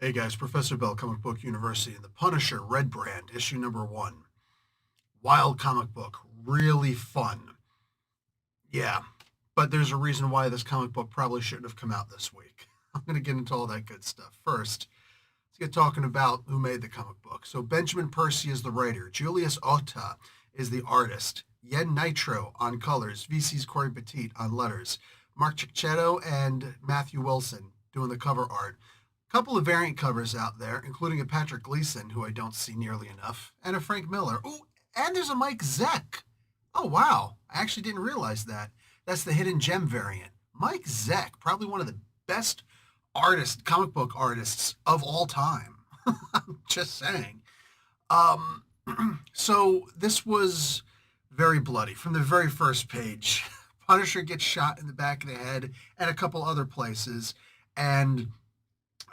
Hey guys, Professor Bell, Comic Book University, and The Punisher, Red Brand, issue number 1. Wild comic book, really fun. Yeah, but there's a reason why this comic book probably shouldn't have come out this week. I'm going to get into all that good stuff. First, let's get talking about who made the comic book. So Benjamin Percy is the writer, Julius Ota is the artist, Yen Nitro on colors, VC's Corey Petit on letters, Mark Cicchetto and Matthew Wilson doing the cover art. Couple of variant covers out there, including a Patrick Gleason, who I don't see nearly enough, and a Frank Miller. Oh, and there's a Mike Zeck. Oh, wow. I actually didn't realize that. That's the Hidden Gem variant. Mike Zeck, probably one of the best comic book artists of all time. I'm just saying. Um, so this was very bloody from the very first page. Punisher gets shot in the back of the head and a couple other places. And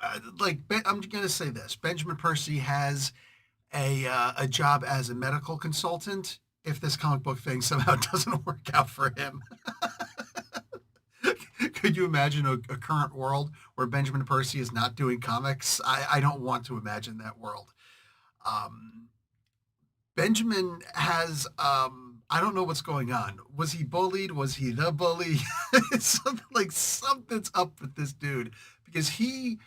I'm going to say this: Benjamin Percy has a job as a medical consultant. If this comic book thing somehow doesn't work out for him, could you imagine a current world where Benjamin Percy is not doing comics? I don't want to imagine that world. Um, Benjamin has I don't know what's going on. Was he bullied? Was he the bully? Something's up with this dude because he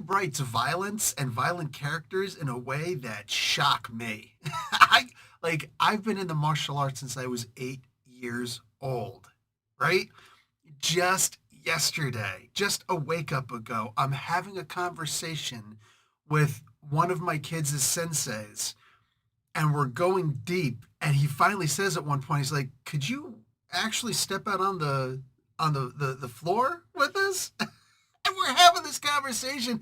writes violence and violent characters in a way that shock me. I've been in the martial arts since I was 8 years old, right? Just yesterday, just a wake up ago, I'm having a conversation with one of my kids' senseis, and we're going deep. And he finally says at one point, he's like, "Could you actually step out on the floor with us?" And we're having this conversation.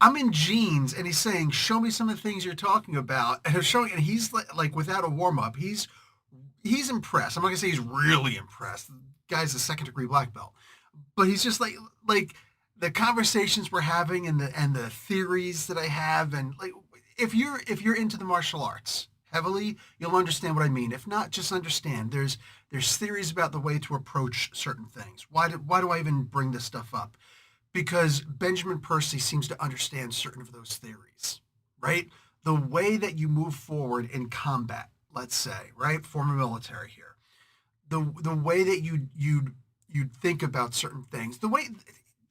I'm in jeans, and he's saying, "Show me some of the things you're talking about." And he's like without a warm up, he's impressed. I'm not gonna say he's really impressed. The guy's a second-degree black belt, but he's just like the conversations we're having and the theories that I have, and like if you're into the martial arts heavily, you'll understand what I mean. If not, just understand there's theories about the way to approach certain things. Why do I even bring this stuff up? Because Benjamin Percy seems to understand certain of those theories, right? The way that you move forward in combat, let's say, right? Former military here. The way that you'd think about certain things.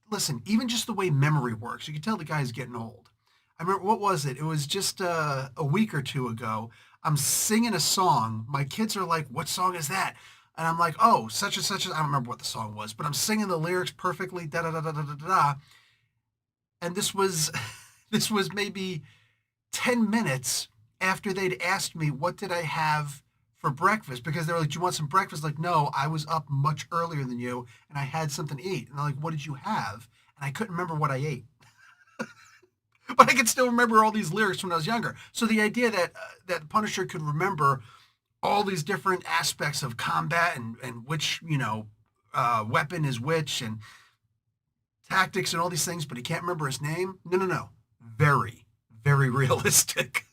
Listen, even just the way memory works, you can tell the guy's getting old. I remember, what was it? It was just a week or two ago. I'm singing a song. My kids are like, "What song is that?" And I'm like, "Oh, such and such." I don't remember what the song was, but I'm singing the lyrics perfectly. Da da da da da da da. And this was this was maybe 10 minutes after they'd asked me what did I have for breakfast, because they were like, "Do you want some breakfast?" Like, "No, I was up much earlier than you and I had something to eat." And they're like, "What did you have?" And I couldn't remember what I ate. But I can still remember all these lyrics when I was younger. So the idea that Punisher could remember all these different aspects of combat and which weapon is which and tactics and all these things, but he can't remember his name. No, very very realistic.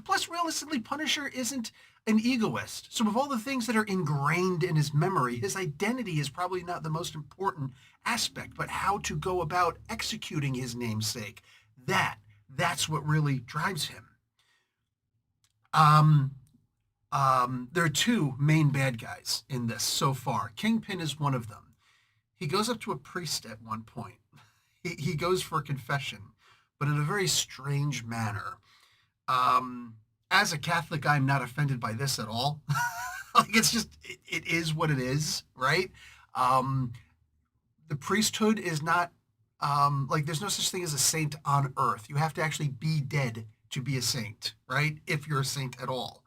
Plus, realistically, Punisher isn't an egoist. So with all the things that are ingrained in his memory, his identity is probably not the most important aspect, but how to go about executing his namesake. That's what really drives him. Um, there are two main bad guys in this so far. Kingpin is one of them. He goes up to a priest at one point. He goes for a confession, but in a very strange manner. As a Catholic, I'm not offended by this at all. It's just, it is what it is, right? The priesthood is not, there's no such thing as a saint on earth. You have to actually be dead to be a saint, right? If you're a saint at all.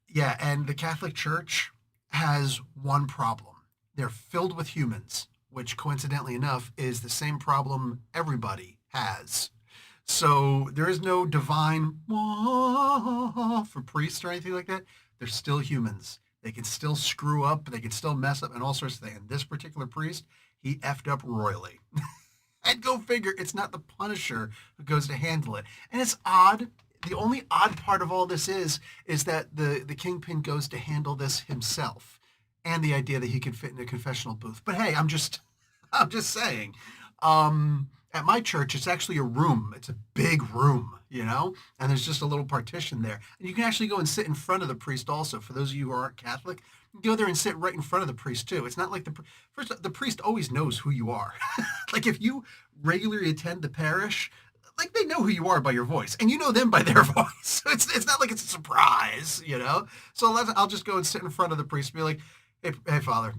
Yeah, and the Catholic Church has one problem. They're filled with humans, which coincidentally enough is the same problem everybody has. So there is no divine for priests or anything like that. They're still humans. They can still screw up. They can still mess up and all sorts of things. And this particular priest, he effed up royally. And go figure, it's not the Punisher who goes to handle it. And it's odd. The only odd part of all this is that the Kingpin goes to handle this himself, and the idea that he can fit in a confessional booth. But hey, I'm just saying. At my church, it's actually a room. It's a big room, you know, and there's just a little partition there. And you can actually go and sit in front of the priest also. For those of you who aren't Catholic, you can go there and sit right in front of the priest too. It's not like first, the priest always knows who you are. Like if you regularly attend the parish, like they know who you are by your voice, and you know them by their voice. So it's not like it's a surprise, you know. So I'll just go and sit in front of the priest and be like, hey, Father,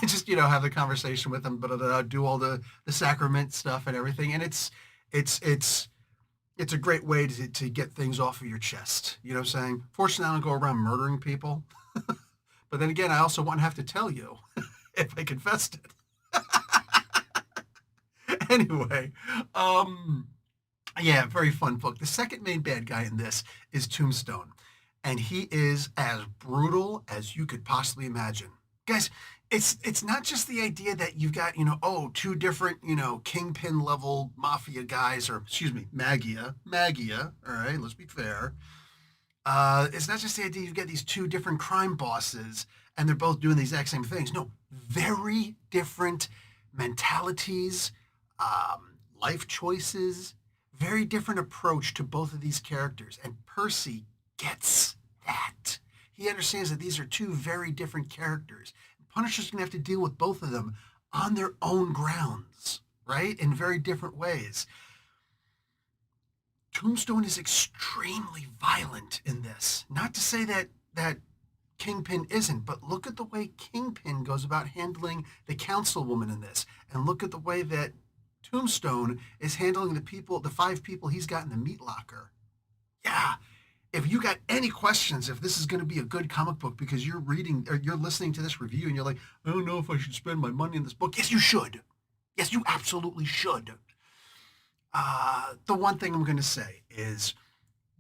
just have the conversation with him, but do all the sacrament stuff and everything, and it's it's a great way to get things off of your chest. You know what I'm saying? Fortunately, I don't go around murdering people, but then again, I also wouldn't have to tell you if I confessed it. Anyway, um, yeah, very fun book. The second main bad guy in this is Tombstone, and he is as brutal as you could possibly imagine. Guys, it's not just the idea that you've got, two different, kingpin level mafia guys, or excuse me, Magia, all right, let's be fair. It's not just the idea you've got these two different crime bosses and they're both doing the exact same things. No, very different mentalities, life choices, very different approach to both of these characters. And Percy gets that. He understands that these are two very different characters. Punisher's going to have to deal with both of them on their own grounds, right? In very different ways. Tombstone is extremely violent in this. Not to say that Kingpin isn't, but look at the way Kingpin goes about handling the councilwoman in this, and look at the way that Tombstone is handling the five people he's got in the meat locker. Yeah, if you got any questions if this is going to be a good comic book because you're reading or you're listening to this review and you're like, I don't know if I should spend my money in this book. Yes, you should. Yes, you absolutely should. The one thing I'm going to say is,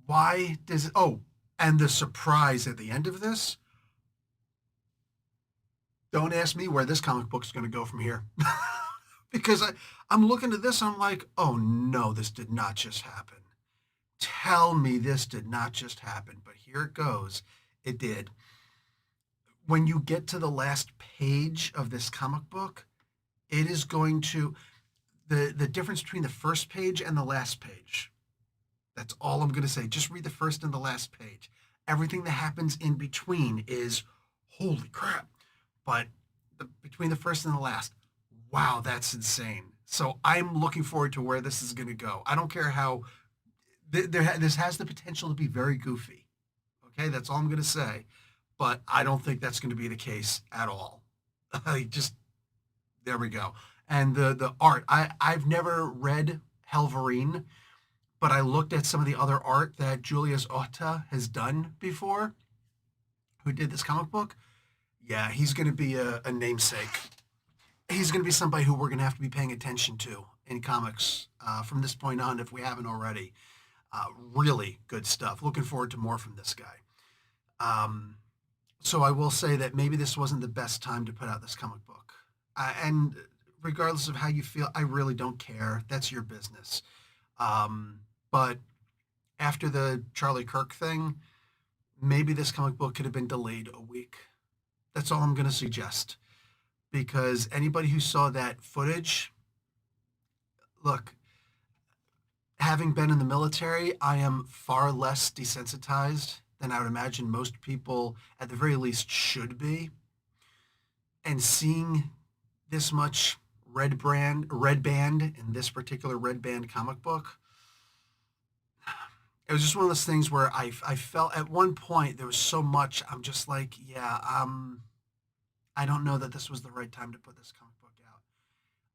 why does it? Oh, and the surprise at the end of this. Don't ask me where this comic book is going to go from here, because I'm looking at this. I'm like, oh no, this did not just happen. Tell me this did not just happen, but here it goes. It did. When you get to the last page of this comic book, it is going to the difference between the first page and the last page. That's all I'm going to say. Just read the first and the last page. Everything that happens in between is holy crap. But between the first and the last, wow, that's insane. So I'm looking forward to where this is going to go. I don't care how this has the potential to be very goofy. Okay, that's all I'm going to say. But I don't think that's going to be the case at all. Just there we go. And the art, I've never read Helverine, but I looked at some of the other art that Julius Otta has done before, who did this comic book. Yeah, he's going to be a namesake. He's going to be somebody who we're going to have to be paying attention to in comics from this point on, if we haven't already. Really good stuff. Looking forward to more from this guy. So I will say that maybe this wasn't the best time to put out this comic book. And regardless of how you feel, I really don't care. That's your business. But after the Charlie Kirk thing, maybe this comic book could have been delayed a week. That's all I'm going to suggest. Because anybody who saw that footage, look, having been in the military, I am far less desensitized than I would imagine most people, at the very least, should be. And seeing this much red band in this particular red band comic book, it was just one of those things where I felt at one point there was so much. I'm just like, yeah, I don't know that this was the right time to put this comic book out.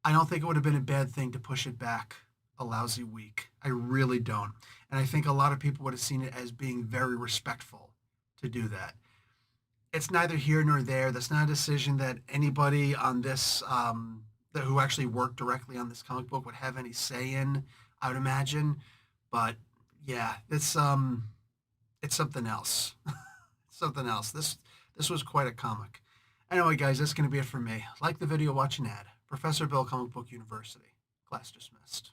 I don't think it would have been a bad thing to push it back a lousy week. I really don't. And I think a lot of people would have seen it as being very respectful to do that. It's neither here nor there. That's not a decision that anybody on this, who actually worked directly on this comic book would have any say in, I would imagine. But yeah, it's something else. Something else. This was quite a comic. Anyway, guys, that's going to be it for me. Like the video, watch an ad. Professor Bill, Comic Book University. Class dismissed.